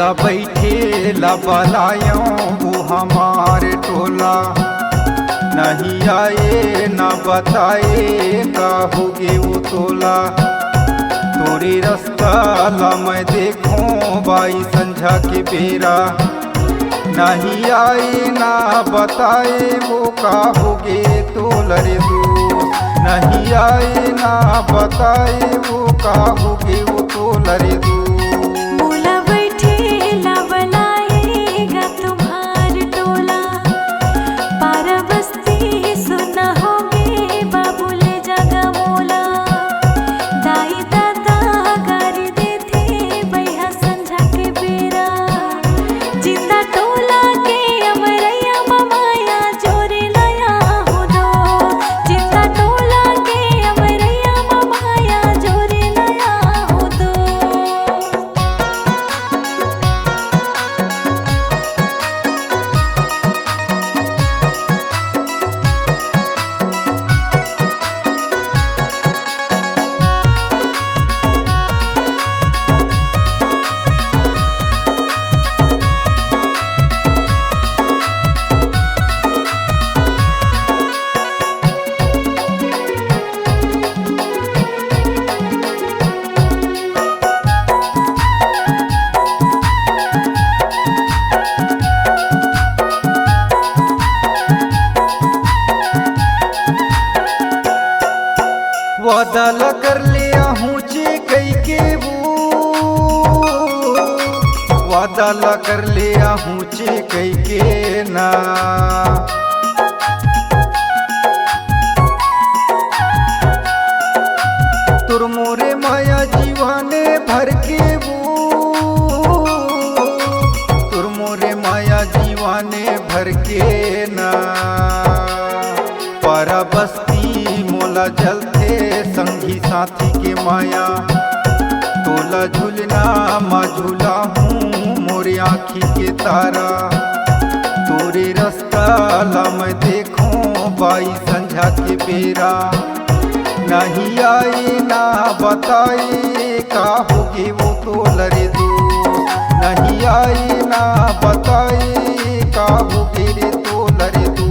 बोला बैठे ला बलायों वो हमारे टोला, नहीं आए ना बताए का होगे वो तोला। तोरे रास्ता ला मैं देखूं बाई संझा के बेरा, नहीं आए ना बताए वो का होगे तोल रे दोस्त, नहीं आए ना बताए वो का होगे वो तोल रे दोस्त। वादा कर लिया हूँ चे कई के वो, वादा कर लिया हूँ चे कई के ना। तुर मोरे माया जीवाने भर के वो, तुर मोरे माया जीवाने भर के ना। पारा बस्ती मोला जलते संगी साथी के माया, तोला झूलना माँ झूला हूँ मोरे आँखी के तारा। तोरे रास्ता ला मैं देखूं बाई संझा के बेरा, नहीं आई ना बताए का होगे वो तोल रे दोस्त, नहीं आई ना बताए का होगे रे तोल रे दोस्त।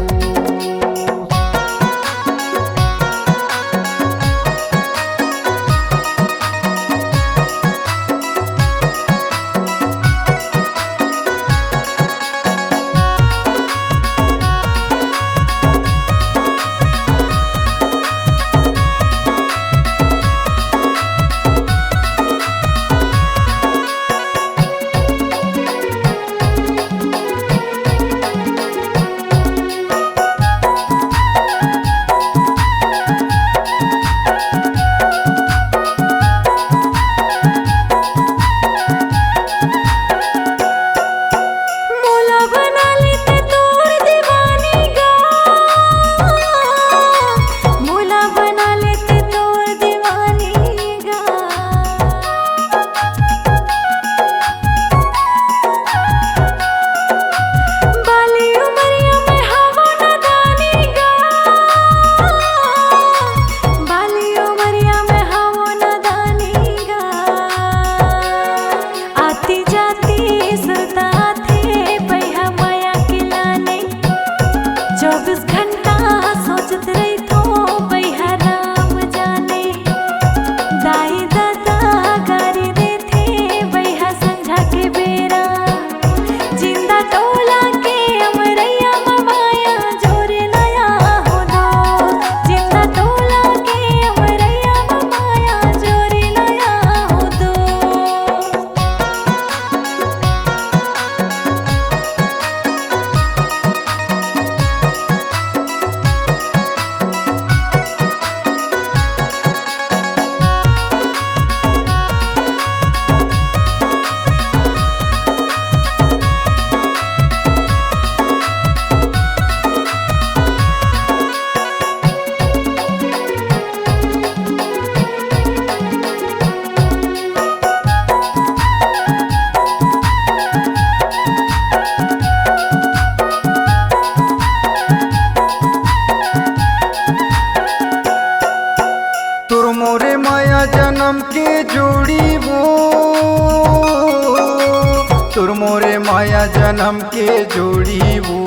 तुर मोरे माया जन्म के जोड़ी वो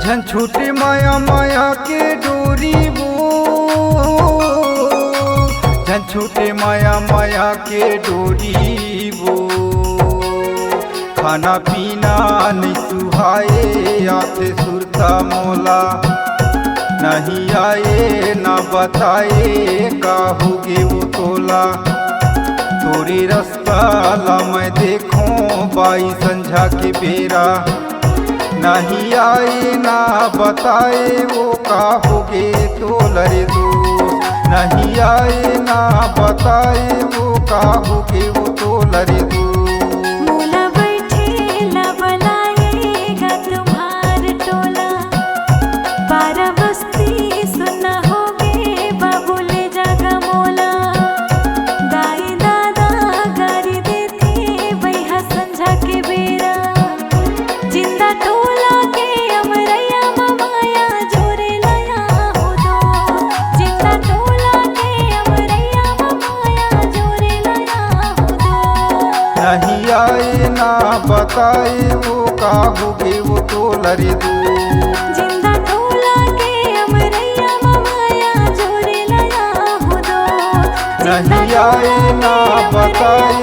झन छूटे माया माया के डोरी वो झन छूटे माया माया के डोरी वो खाना पीना नहीं सुहाए आते सुरता मोला नहीं आए ना बताए का होगे वो तोला तोरी रास्ता ला मैं देखूं बाई संझा के बेरा नहीं आए ना बताए वो का होगे तोलरे दोस्त नहीं आए ना बताए वो का होगे वो तोलरे दोस्त नहीं आए ना बताए वो का होगे वो तोलरे दो जिंदा टोला के अमरैया माया जोरे लया हो दो नहीं आए ना बताए